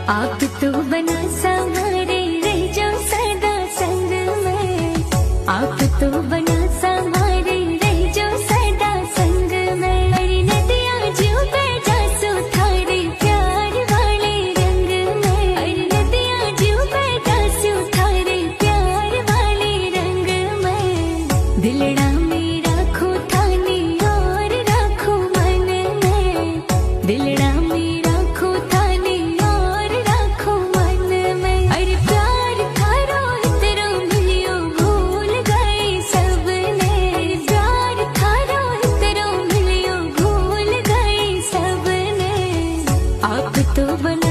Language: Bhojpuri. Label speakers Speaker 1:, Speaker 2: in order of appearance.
Speaker 1: आप तो बना संवारे रह जाओ सदा संग में। आप तो बना संवारे रह जाओ सदा संग में। अरे नदिया जो बैठा सो थारे प्यार वाले रंग में। अरे नदिया जो बैठा सो थारे प्यार वाले रंग में। दिलड़ा में राखो थाने और राखो मन में। दिलड़ा आप तो बना